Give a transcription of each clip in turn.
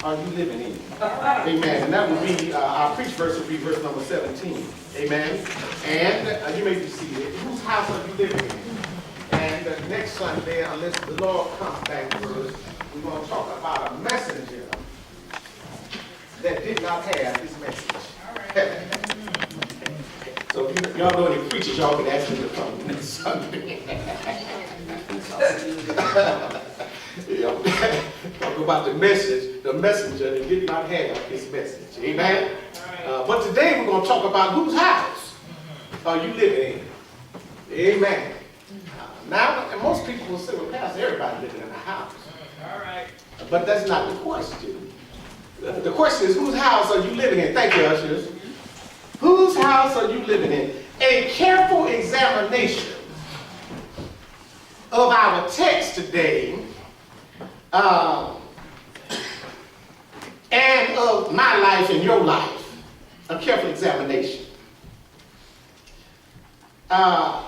are you living in? Amen. And that would be, our preach verse would be verse number 17. Amen. And you may be seated. Whose house are you living in? And next Sunday, unless the Lord comes back for us, we're going to talk about a messenger that did not have this message. So if y'all know any preachers, y'all can ask them to come next Sunday. Talk about the message, the messenger that did not have his message. Amen? But today we're going to talk about whose house are you living in? Amen. Now, most people will say, well, Pastor, everybody living in a house. All right. But that's not the question. The question is, whose house are you living in? Thank you, ushers. Whose house are you living in? A careful examination of our text today and of my life and your life, a careful examination,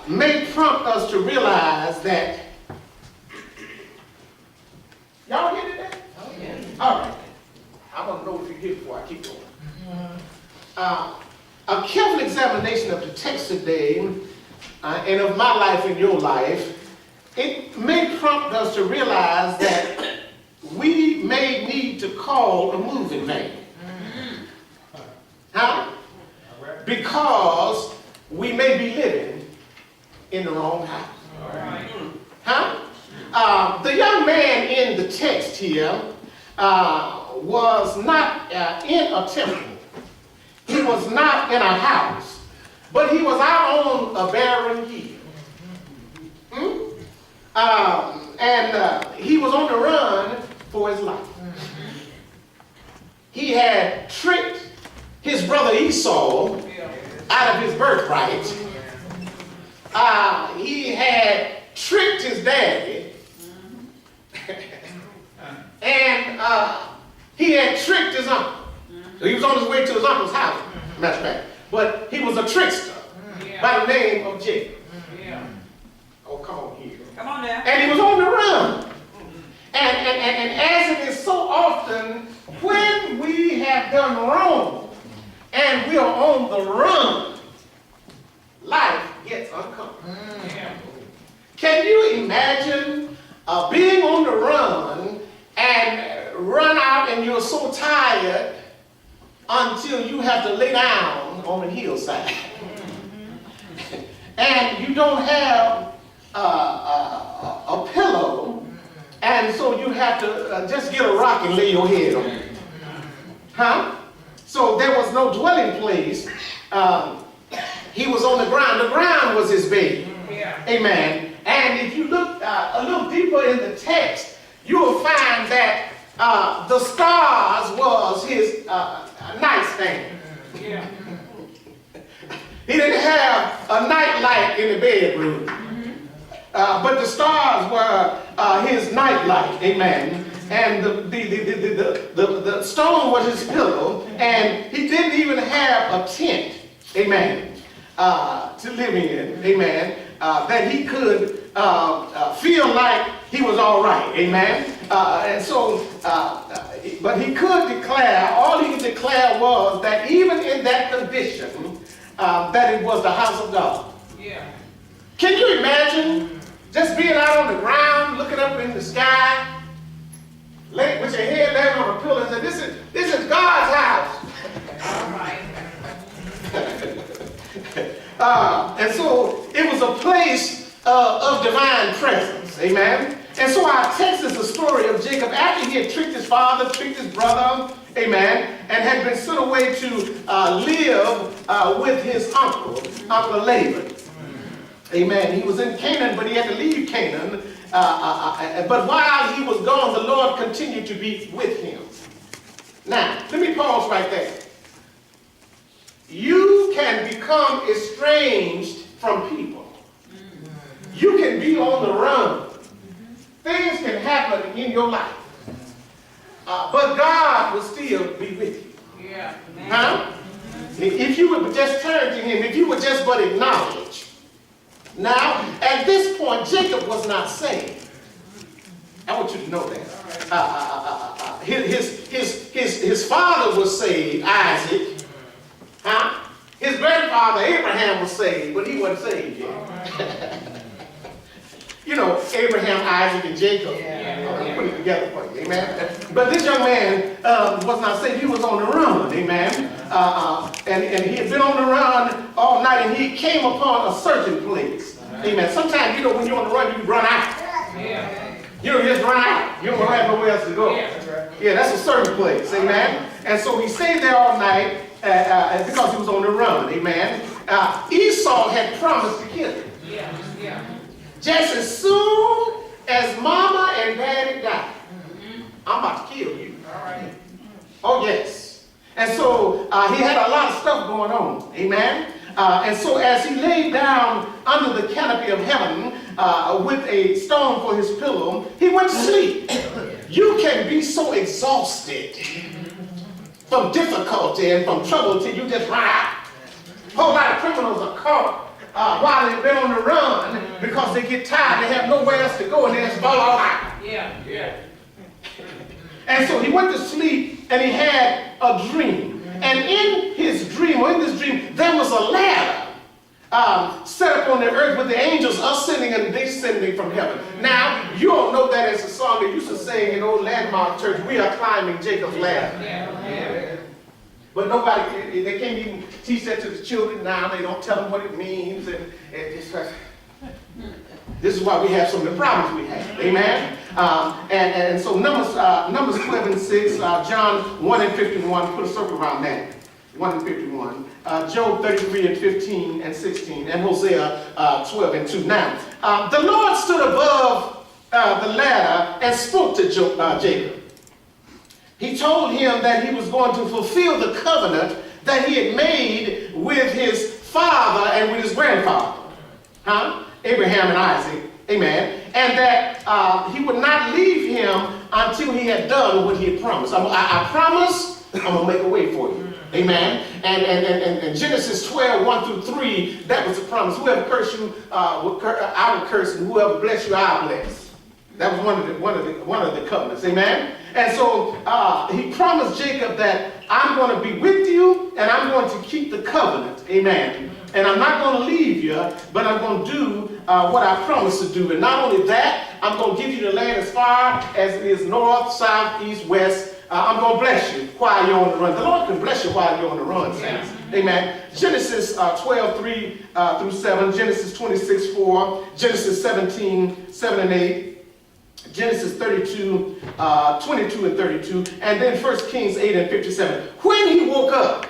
may prompt us to realize that, y'all hear that? Oh, yeah. All right. I want to know if you hear before I keep going. A careful examination of the text today and of my life and your life, it may prompt us to realize that we may need to call a move in vain. Huh? Because we may be living in the wrong house. Huh? The young man in the text here was not in a temple. He was not in a house, but he was out on a barren hill. And he was on the run for his life. He had tricked his brother Esau out of his birthright. He had tricked his daddy. And he had tricked his uncle. So he was on his way to his uncle's house, matter of fact. But he was a trickster by the name of Jacob. Oh, come on here. Come on now. And he was on the run. And as it is so often, when we have done wrong and we are on the run, life gets uncomfortable. Can you imagine being on the run and run out and you're so tired until you have to lay down on the hillside. And you don't have a pillow, and so you have to just get a rock and lay your head on it. Huh? So there was no dwelling place. He was on the ground. The ground was his bed. Amen. And if you look a little deeper in the text, you will find that the stars was his nightstand. He didn't have a nightlight in the bedroom, but the stars were his nightlight. Amen. And the stone was his pillow, and he didn't even have a tent. Amen. To live in. Amen. That he could feel like he was all right. Amen. And so, but he could declare, all he could declare was that even in that condition, that it was the house of God. Can you imagine just being out on the ground, looking up in the sky, with your head laying on a pillow and say, this is God's house. All right. And so it was a place of divine presence. Amen. And so our text is the story of Jacob after he had tricked his father, tricked his brother, amen, and had been sent away to live with his uncle Laban. Amen. He was in Canaan, but he had to leave Canaan. But while he was gone, the Lord continued to be with him. Now, let me pause right there. You can become estranged from people. You can be on the run. Things can happen in your life. But God will still be with you. Huh? If you would just turn to him, if you would just but acknowledge. Now, at this point, Jacob was not saved. I want you to know that. His his father was saved, Isaac. Huh? His grandfather, Abraham, was saved, but he wasn't saved yet. You know, Abraham, Isaac, and Jacob. I'll put it together for you, amen? But this young man was not saved. He was on the run, amen? And he had been on the run all night, and he came upon a certain place. Amen. Sometimes, you know, when you're on the run, you run out. You don't just run out. You don't have nowhere else to go. Yeah, that's a certain place, amen? And so he stayed there all night because he was on the run, amen? Esau had promised to kill him. Just as soon as mama and daddy died, I'm about to kill you. Oh, yes. And so he had a lot of stuff going on, amen? And so as he laid down under the canopy of heaven with a stone for his pillow, he went to sleep. You can be so exhausted from difficulty and from trouble till you just run out. A whole lot of criminals are caught while they've been on the run because they get tired, they have nowhere else to go, and they just fall out. And so he went to sleep, and he had a dream. And in his dream, or in this dream, there was a ladder set up on the earth with the angels ascending and descending from heaven. Now, you don't know that as a song they used to sing in old landmark church, we are climbing Jacob's ladder. But nobody, they can't even teach that to the children now. They don't tell them what it means. And this is why we have some of the problems we have. Amen? And so Numbers 12 and 6, John 1 and 51, put a circle around that. 1 and 51. Job 33 and 15 and 16, and Hosea 12 and 2. Now, the Lord stood above the ladder and spoke to Jacob. He told him that he was going to fulfill the covenant that he had made with his father and with his grandfather, Abraham and Isaac, amen, and that he would not leave him until he had done what he had promised. I promise I'm going to make a way for you. Amen. And Genesis 12, 1 through 3, that was the promise. Whoever curse you, I will curse, and whoever bless you, I'll bless. That was one of the covenants. Amen. And so he promised Jacob that I'm going to be with you, and I'm going to keep the covenant. Amen. And I'm not going to leave you, but I'm going to do what I promised to do. And not only that, I'm going to give you the land as far as it is north, south, east, west. I'm going to bless you while you're on the run. The Lord can bless you while you're on the run, saints. Amen. Genesis 12, 3 through 7, Genesis 26, 4, Genesis 17, 7 and 8, Genesis 32, 22 and 32, and then 1 Kings 8 and 57. When he woke up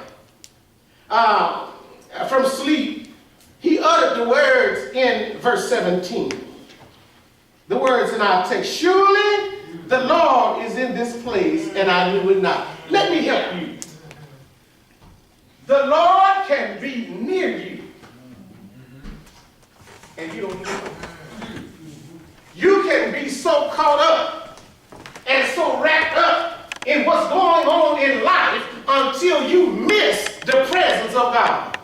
from sleep, he uttered the words in verse 17. The words in our text, surely the Lord is in this place, and I knew it not. Let me help you. The Lord can be near you, and you don't know it. You can be so caught up and so wrapped up in what's going on in life until you miss the presence of God.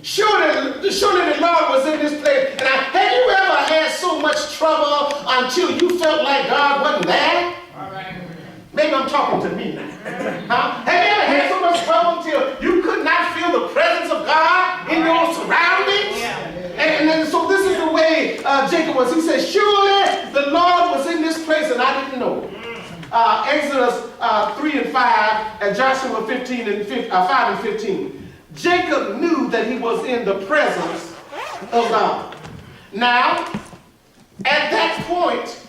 Surely the Lord was in this place. And have you ever had so much trouble until you felt like God wasn't there? All right. Maybe I'm talking to me now. Have you ever had so much trouble until you could not feel the presence of God in your surroundings? And so this is the way Jacob was. He said, surely the Lord was in this place and I didn't know it. Exodus 3 and 5 and Joshua 15 and 5 and 15. Jacob knew that he was in the presence of God. Now, at that point,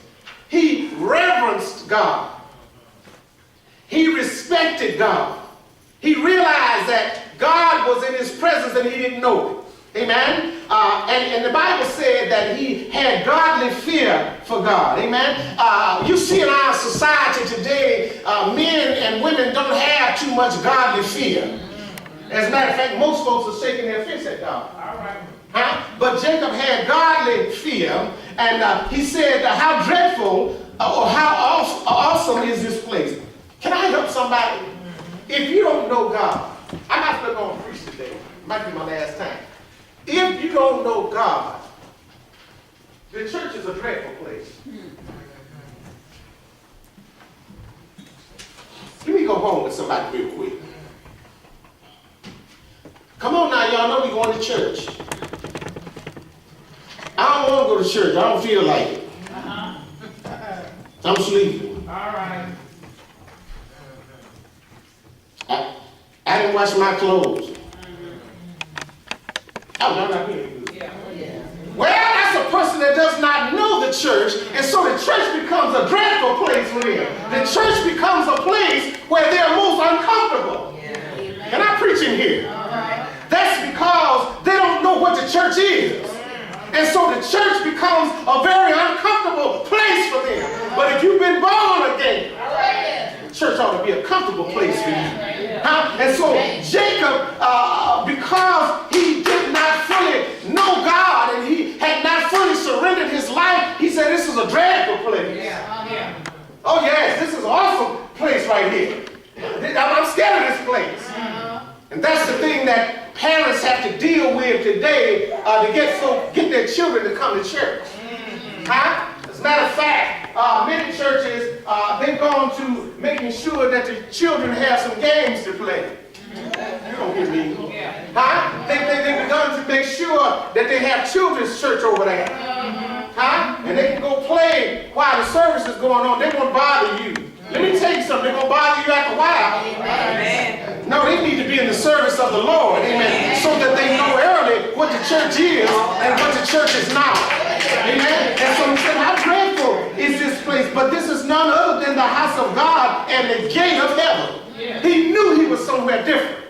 he reverenced God. He respected God. He realized that God was in his presence and he didn't know it. Amen? And the Bible said that he had godly fear for God. Amen? You see in our society today, men and women don't have too much godly fear. As a matter of fact, most folks are shaking their fists at God. All right. But Jacob had godly fear, and he said, how dreadful or how awesome is this place? Can I help somebody? If you don't know God, I'm not going to preach today. It might be my last time. If you don't know God, the church is a dreadful place. Let me go home with somebody real quick. Come on now, y'all know we going to church. I don't want to go to church. I don't feel like it. I'm sleeping. All right. I didn't wash my clothes. Oh, no, not here. Yeah. Well, that's a person that does not know the church, and so the church becomes a dreadful place for them. The church becomes a place where they're most uncomfortable. Can I preach in here? That's because they don't know what the church is. And so the church becomes a very uncomfortable place for them. But if you've been born again, the church ought to be a comfortable place for you. Huh? And so Jacob, because he did not fully know God and he had not fully surrendered his life, he said, this is a dreadful place. Oh yes, this is an awesome place right here. I'm scared of this place. And that's the thing that parents have to deal with today to get their children to come to church. Huh? As a matter of fact, many churches, they've gone to making sure that the children have some games to play. You don't hear me. Huh? They've begun to make sure that they have children's church over there. Huh? And they can go play while the service is going on. They won't bother you. Let me tell you something. They're going to bother you after a while. Amen. No, they need to be in the service of the Lord. Amen. So that they know early what the church is and what the church is not. Amen. And so he said, how dreadful is this place? But this is none other than the house of God and the gate of heaven. He knew he was somewhere different.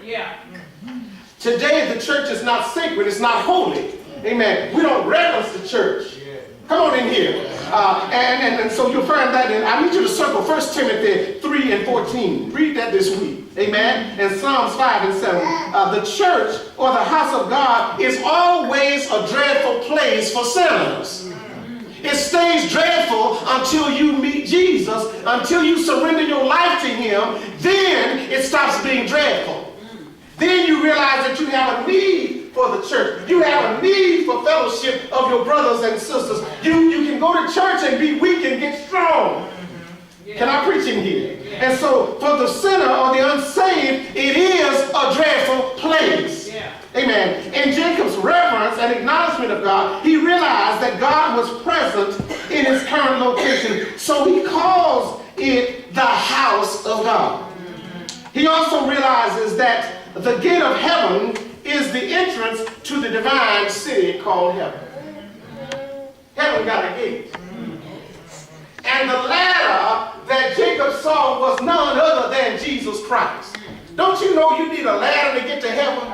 Today the church is not sacred. It's not holy. Amen. We don't reverence the church. Come on in here. And so you'll find that in, I need you to circle 1 Timothy 3 and 14. Read that this week. Amen. And Psalms 5 and 7. The church or the house of God is always a dreadful place for sinners. It stays dreadful until you meet Jesus, until you surrender your life to him. Then it stops being dreadful. Then you realize that you have a need for the church. You have a need for fellowship of your brothers and sisters. You can go to church and be weak and get strong. Can I preach in here? And so for the sinner or the unsaved, it is a dreadful place. Amen. In Jacob's reverence and acknowledgement of God, he realized that God was present in his current location. So he calls it the house of God. He also realizes that the gate of heaven is the entrance to the divine city called heaven. Heaven got a gate. And the ladder that Jacob saw was none other than Jesus Christ. Don't you know you need a ladder to get to heaven?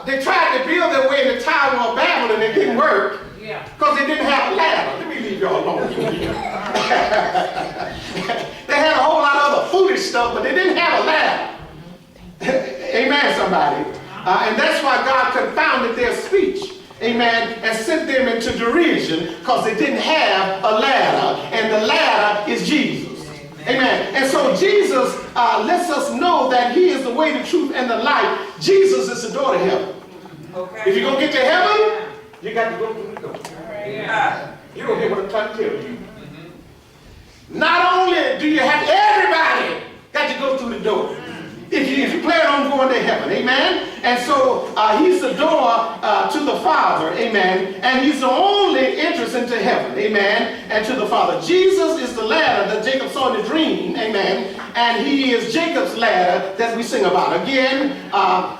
They tried to build their way in the Tower of Babel and it didn't work because they didn't have a ladder. Let me leave y'all alone. They had a whole lot of other foolish stuff, but they didn't have a ladder. Amen, somebody. And that's why God confounded their speech. Amen. And sent them into derision because they didn't have a ladder. And the ladder is Jesus. Amen. And so Jesus lets us know that he is the way, the truth, and the life. Jesus is the door to heaven. If you're going to get to heaven, you got to go through the door. You don't hear what I'm trying to tell you. Not only do you have everybody got to go through the door. If you plan on going to heaven, amen? And so he's the door to the Father, amen? And he's the only entrance into heaven, amen? And to the Father. Jesus is the ladder that Jacob saw in the dream, amen? And he is Jacob's ladder that we sing about. Again,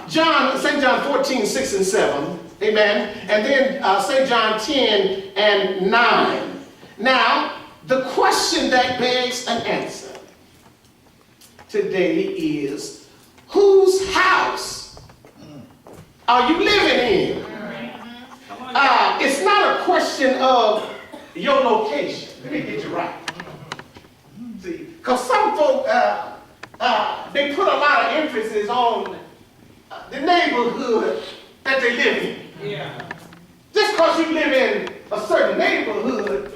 St. John 14, 6 and 7, amen? And then St. John 10 and 9. Now, the question that begs an answer today is, whose house are you living in? It's not a question of your location. Let me get you right. See, because some folk, they put a lot of emphasis on the neighborhood that they live in. Just because you live in a certain neighborhood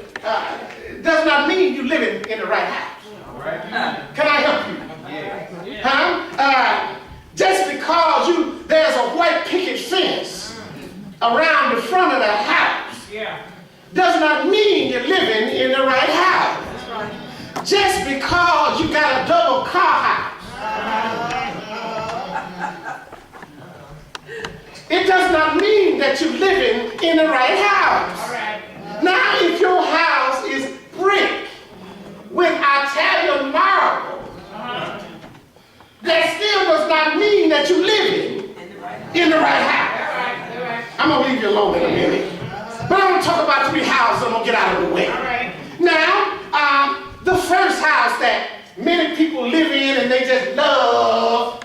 does not mean you live in the right house. Can I help you? Just because there's a white picket fence around the front of the house does not mean you're living in the right house. Just because you got a double car house in the right house. All right. Now, if your house is brick with Italian marble, that still does not mean that you're living in the right house. All right. I'm going to leave you alone in a minute. But I'm going to talk about 3 houses. I'm going to get out of the way. All right. Now, the first house that many people live in and they just love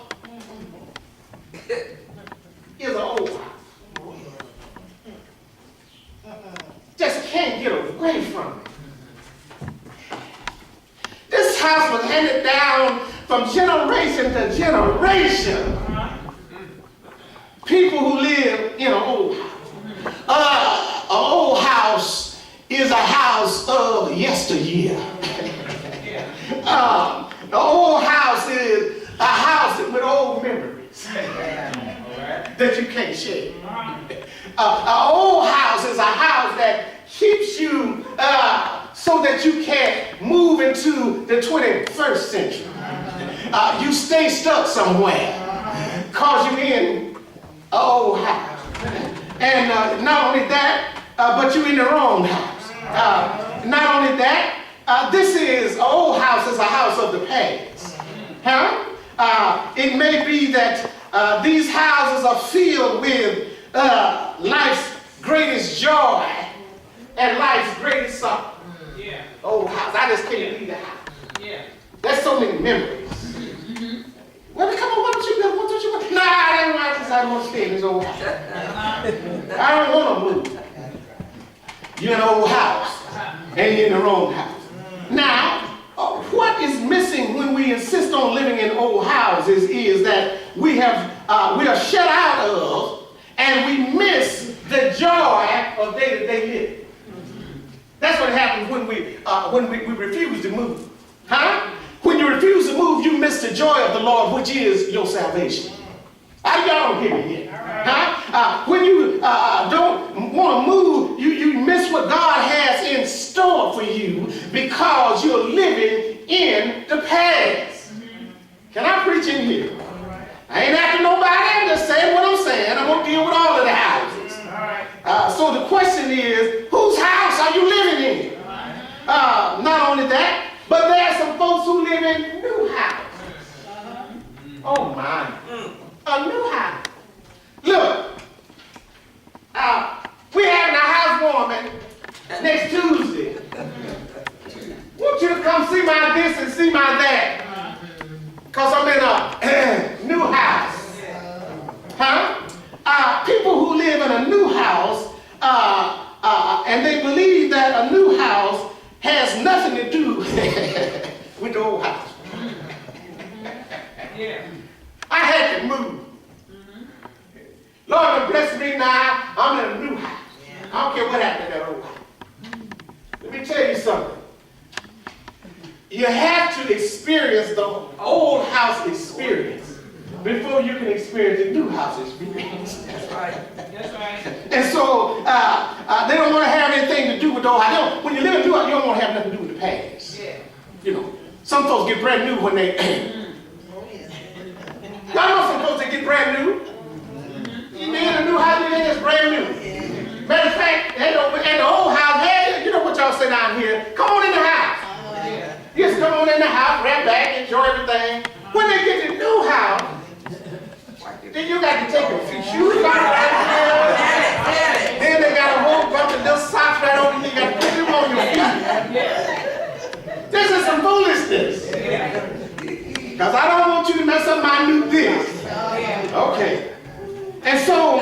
is an old house. Just can't get away from it. This house was handed down from generation to generation. People who live in an old house. An old house is a house of yesteryear. The old house is a house with old memories that you can't share. An old house is a house that keeps you so that you can't move into the 21st century. You stay stuck somewhere because you're in an old house. And not only that, but you're in the wrong house. Not only that, this is, an old house is a house of the past. It may be that these houses are filled with life's greatest joy and life's greatest sorrow. Yeah. Old house, I just can't leave the house. Yeah. There's so many memories. Well, come on, what don't you want? Nah, I don't want to stay in this old house. I don't want to move. You're in an old house and you're in the wrong house. Now, what is missing when we insist on living in old houses is that we are shut out of and we miss the joy of day-to-day living. That's what happens when we refuse to move. When you refuse to move, you miss the joy of the Lord, which is your salvation. Y'all don't hear me yet. When you don't want to move, you miss what God has in store for you because you're living in the past. Can I preach in here? I ain't after nobody. I'm just saying what I'm saying. I'm going to deal with all of the houses. So the question is, whose house are you living in? Not only that, but there are some folks who live in new houses. Oh my. A new house. Look, we're having a housewarming next Tuesday. Want you to come see my this and see my that. Because I'm in a new house. People who live in a new house, and they believe that a new house has nothing to do with the old house. Yeah. I had to move. Lord, bless me now. I'm in a new house. I don't care what happened to that old house. Let me tell you something. You have to experience the old house experience before you can experience the new house experience. That's right. That's right. And so they don't want to have anything to do with the old house. When you live in a new house, you don't want to have nothing to do with the past. Yeah. You know, some folks get brand new when they. Y'all know some folks that get brand new. You be in a new house, you think it's brand new. Matter of fact, at the old house, hey, you know what y'all say down here? Come on in the house. Just come on in the house, wrap back, enjoy everything. When they get to the new house, then you got to take a few shoes off right there. Then they got a whole bunch of little socks right over here. You got to put them on your feet. This is some foolishness. Because I don't want you to mess up my new this. Okay. And so,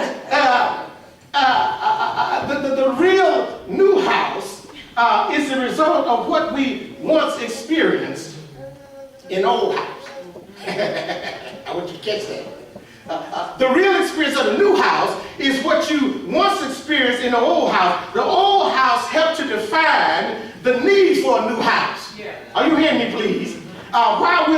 the real new house is the result of what we once experienced in old house. I want you to catch that. The real experience of the new house is what you once experienced in the old house. The old house helped to define the need for a new house. Are you hearing me, please? While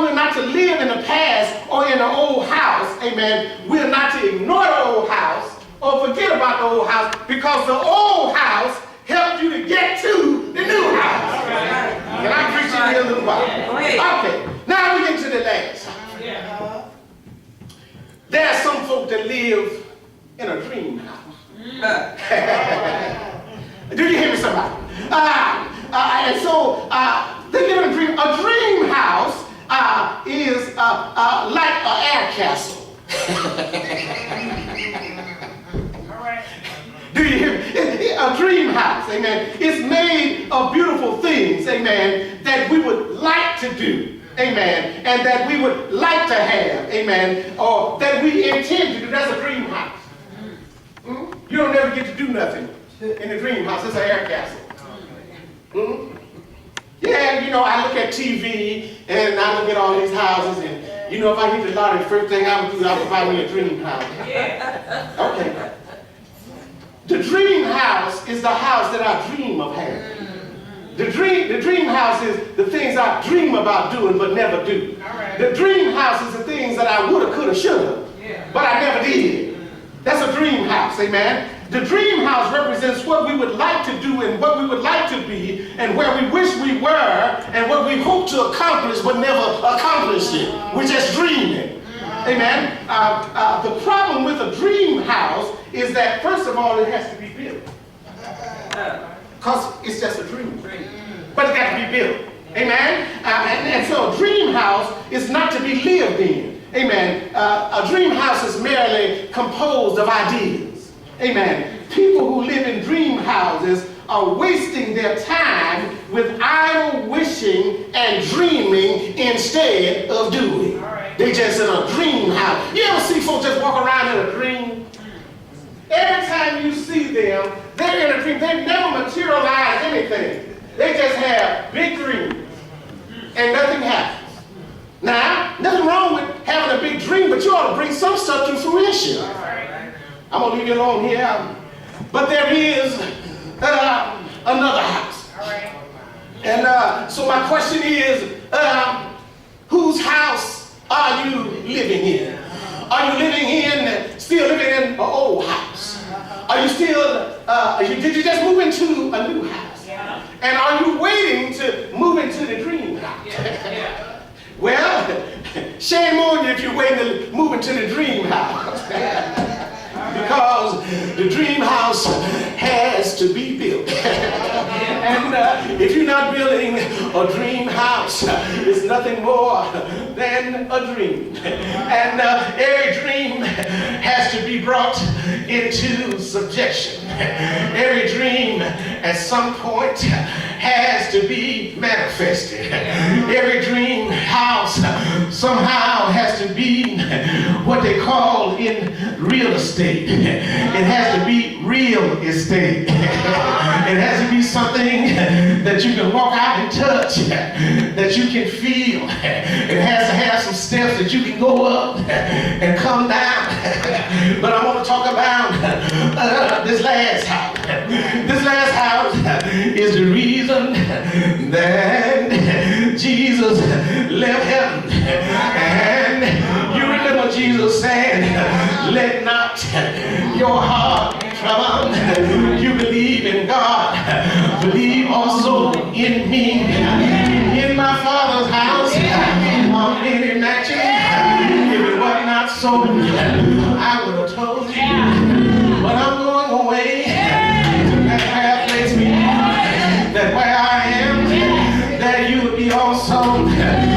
we're not to live in the past or in the old house, amen, we're not to ignore the old house or forget about the old house because the old house helped you to get to the new house. Can I preach it here a little while? Okay, now we get to the last house. There are some folk that live in a dream house. like an air castle. All right. Do you hear me? A dream house, amen. It's made of beautiful things, amen, that we would like to do, amen, and that we would like to have, amen, or that we intend to do. That's a dream house. You don't never get to do nothing in a dream house. It's an air castle. Yeah, you know, I look at TV and I look at all these houses, and you know, if I hit the lottery, the first thing I would do, I would find me a dream house. Yeah. Okay. The dream house is the house that I dream of having. The dream house is the things I dream about doing but never do. Right. The dream house is the things that I woulda, coulda, shoulda, but I never did. That's a dream house, amen. The dream house represents what we would like to do and what we would like to be and where we wish we were and what we hope to accomplish but never accomplished it. We're just dreaming. Amen. The problem with a dream house is that, first of all, it has to be built. Because it's just a dream. But it's got to be built. Amen. And so a dream house is not to be lived in. Amen. A dream house is merely composed of ideas. Amen. People who live in dream houses are wasting their time with idle wishing and dreaming instead of doing. They just in a dream house. You ever see folks just walk around in a dream? Every time you see them, they're in a dream. They never materialize anything. They just have big dreams and nothing happens. Now, nothing wrong with having a big dream, but you ought to bring some stuff to fruition. I'm going to leave you alone here. But there is another house. And so my question is, whose house are you living in? Are you still living in an old house? Are you still, did you just move into a new house? And are you waiting to move into the dream house? Well, shame on you if you're waiting to move into the dream house. Because the dream house has to be built. And if you're not building a dream house, it's nothing more than a dream. And every dream has to be brought into subjection. Every dream at some point has to be manifested. Every dream house somehow has to be what they call in real estate. It has to be real estate. It has to be something that you can walk out and touch, that you can feel. It has to have some steps that you can go up and come down. But I want to talk about this last house. This last house is the reason that Jesus left heaven. And you remember Jesus saying, let not your heart trouble. You believe in God, believe also in me. In my Father's house are many mansions. If it was not so, I would have told you. But I'm going away to prepare a place for you, that where I am, that you would be also. I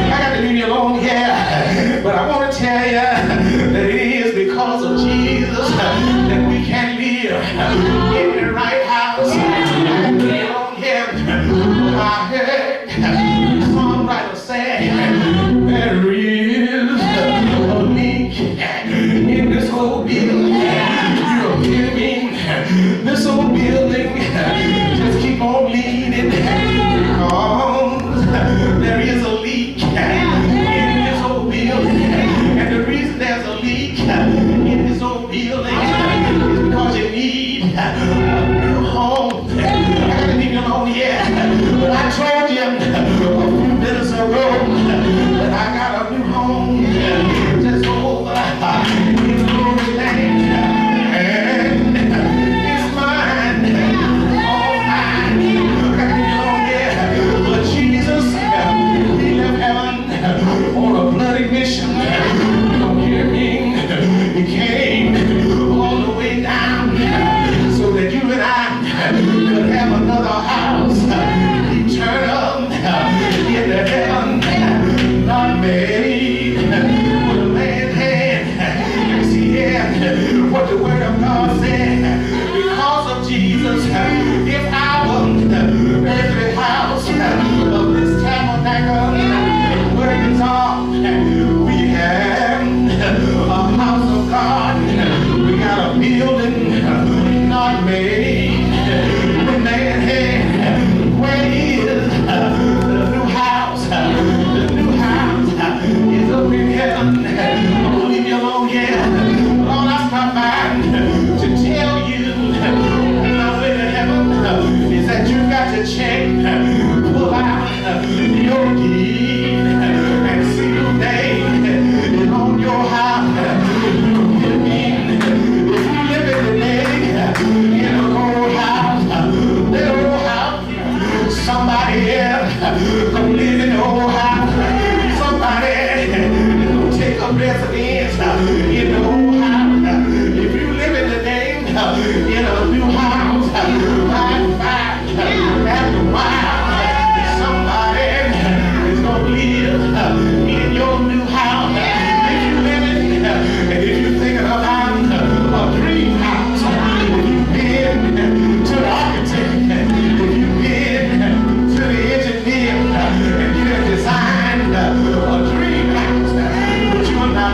got to leave you alone here, but I want to tell you that it is because of Jesus that we can live in the right house. I got to leave you alone here. I heard the songwriter say, there is a leak in this whole building. You're hearing this old building just keep on leaning because there is a leak in this old building. And the reason there's a leak in this old building is because you need a new home. I gotta leave you alone here. But I told you a few minutes ago that I got a new home.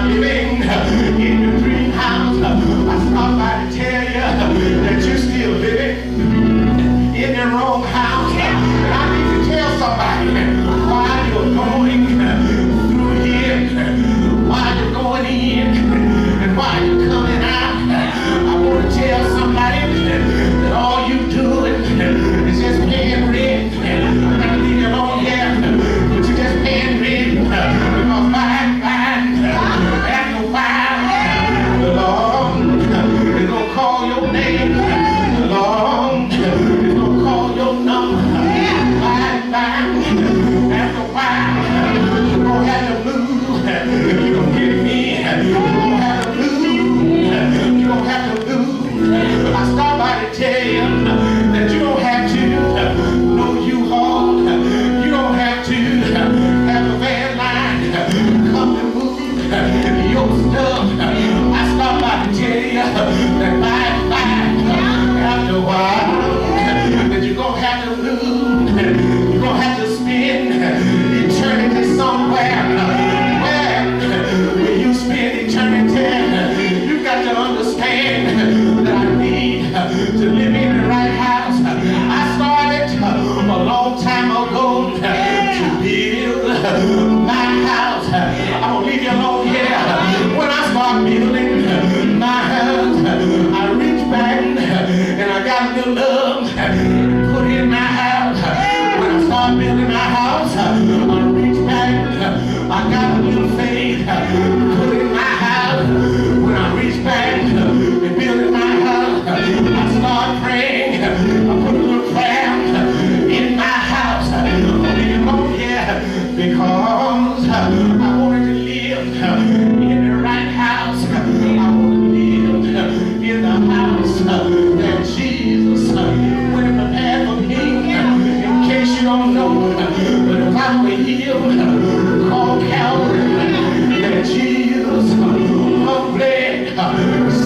living in your dream house, I stop by to tell you that you're still living in the wrong house. And I need to tell somebody why you're going through here, why you're going in, and why you're coming out. I want to tell somebody that all you doing is just paying rent. I'm not leave you alone here, but you're just paying rent. Because by and after a while, the Lord is going to call your name. The Lord is going to call your number. By and after a while, you're going to have to move. You're going to get me. You're going to have to move. You're going to have to move. I start by to tell you that you don't have to know U-Haul. You don't have to have a van line come and move your stuff. I start by to tell you that after a while that you're going to have to move. You're going to have to spend eternity somewhere. Where you spend eternity, you got to understand that I need to live in the right house. I started a long time ago to build my house. I'm going to leave you alone here. When I start building my house, I reach back and I got a little love put in my house. When I start building my house, I reach back, I got a little faith put in my house. When I reach back and building my house, I start praying. I put a little prayer in my house. I'm leaving alone here because I wanted to live in the right house. I want to live in the house that Jesus went and prepared for me. In case you don't know, but if I'm a hill called Calvary, that Jesus bled,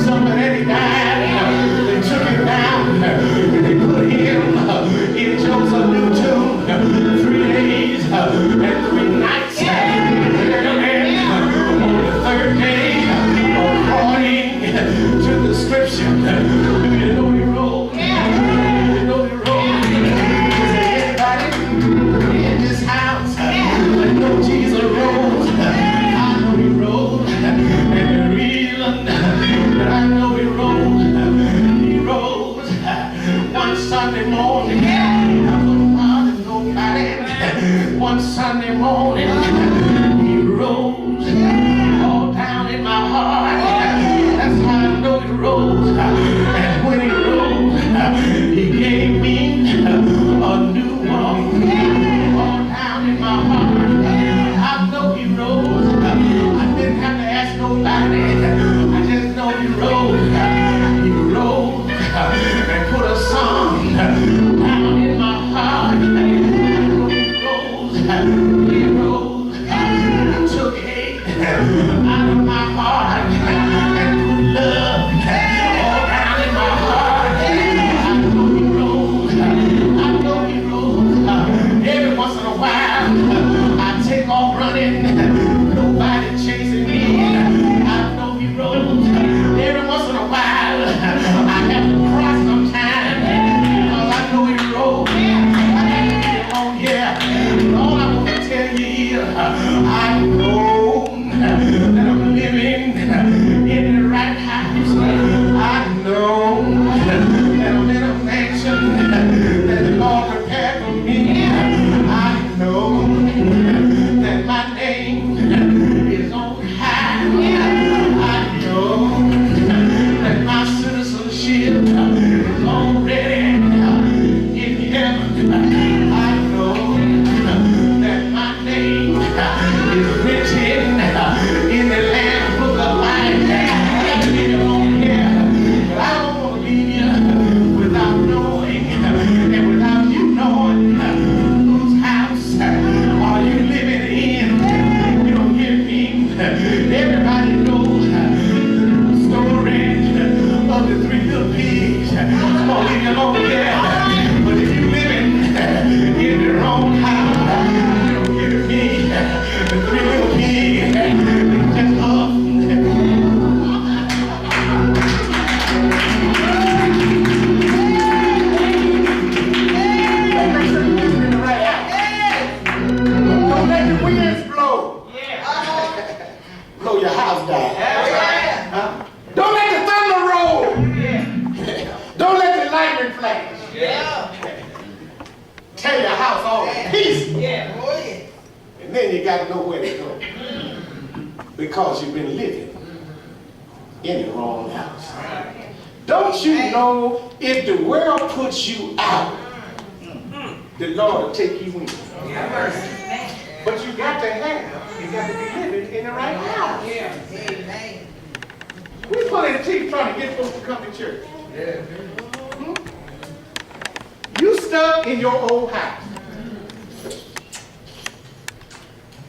somebody that he died, they took him down, and they put him in Joseph new tomb 3 days and 3 nights. And on the 3rd day, according to the scripture, do you know he rose? Do you know he rose? Is there anybody in this house that know Jesus rose? I know he rose, and the reason that I know he rose one Sunday morning. I wouldn't bother nobody. One Sunday morning, he rose all down in my heart. That's how I know he rose. And when he rose, he gave me a new walk all down in my heart. I know he rose. I didn't have to ask nobody. I just know he rose. He rose and put a song down in my heart. I know he rose. He rose. He took hate out of my heart and put love all down in my heart. I know he rose. I know he rose. Every once in a while, I take off running. Nobody chasing me. I know he rose. Every once in a while, I have to cry sometimes because I know he rose. I have to get on here. All I want to tell you is, I know that blow your house down. That's right. Huh? Don't let the thunder roll. Yeah. Don't let the lightning flash. Yeah. Tear your house all to pieces. Yeah. Oh, yeah. And then you got to know where to go. Because you've been living in the wrong house. Don't you know if the world puts you out, the Lord will take you in. But you got to be living in the right house. Yeah. Amen. We pulling teeth trying to get folks to come to church. Hmm? You stuck in your old house.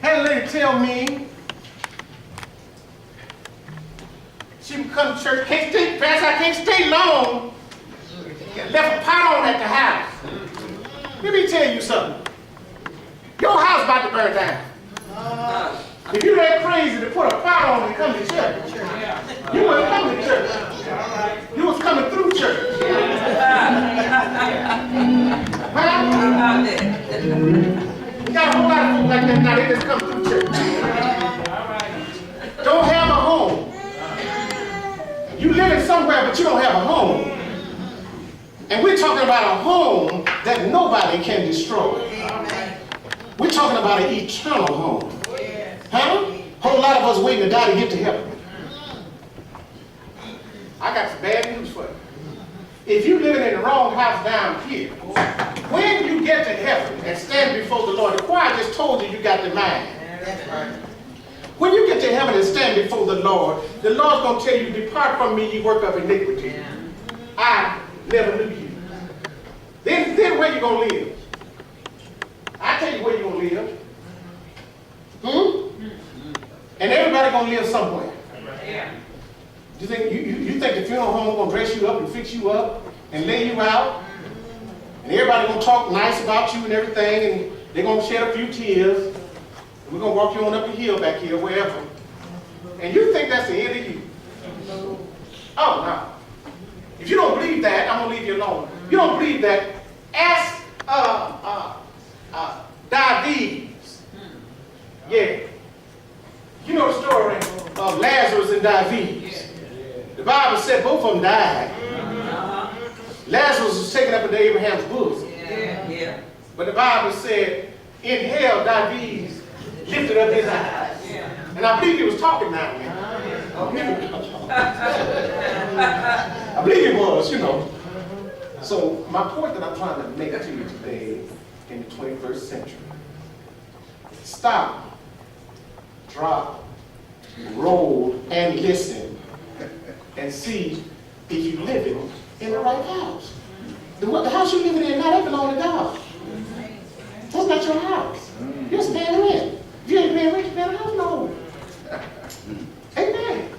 Had a lady tell me she would come to church, can't stay, Pastor, I can't stay long. Left a pot on at the house. Let me tell you something. Your house about to burn down. If you that crazy to put a pot on and come to church, you wouldn't come to church. You was coming through church. Huh? We got a whole lot of folks like that now, they just come through church. Don't have a home. You living somewhere, but you don't have a home. And we're talking about a home that nobody can destroy. We're talking about an eternal home. Huh? Whole lot of us waiting to die to get to heaven. I got some bad news for you. If you're living in the wrong house down here, when you get to heaven and stand before the Lord, the choir just told you you got the mind. That's right. When you get to heaven and stand before the Lord's going to tell you, depart from me, you work of iniquity. I never knew you. Then where you going to live? I tell you where you going to live. And everybody going to live somewhere. Yeah. You think the funeral home going to dress you up and fix you up and lay you out? And everybody going to talk nice about you and everything, and they're going to shed a few tears. And we're going to walk you on up the hill back here, wherever. And you think that's the end of you? Oh, no. If you don't believe that, I'm going to leave you alone. If you don't believe that, ask Dives. Yeah. You know the story of Lazarus and Dives. The Bible said both of them died. Lazarus was taken up into Abraham's bosom. Yeah. But the Bible said in hell, Dives lifted up his eyes. And I believe he was talking now, man. I believe he was, you know. So my point that I'm trying to make to you today in the 21st century, stop, drop, roll, and listen, and see if you're living in the right house. The house you're living in now, that belongs to God. That's not your house. You're staying rent. If you ain't paying rent, you're paying a house loan. Amen.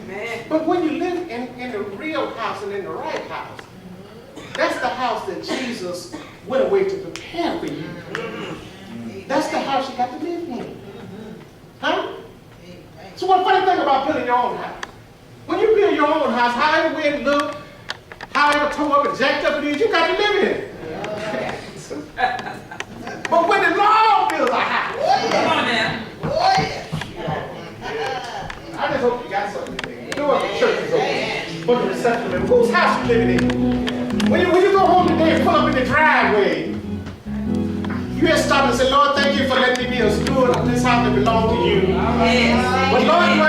Amen. But when you live in the real house and in the right house, that's the house that Jesus went away to prepare for you. That's the house you got to live in. Huh? So one funny thing about building your own house. When you build your own house, however way it look, however tore up and jacked up it is, you got to live in it. But when the Lord builds a house, Come on now. Oh, yeah. I just hope you got something today. You know what the church is open. But the reception of whose house you living in? When you go home today and pull up in the driveway, you just stop and say, Lord, thank you for letting me be a steward of this house that belongs to you. Yes. But Lord, you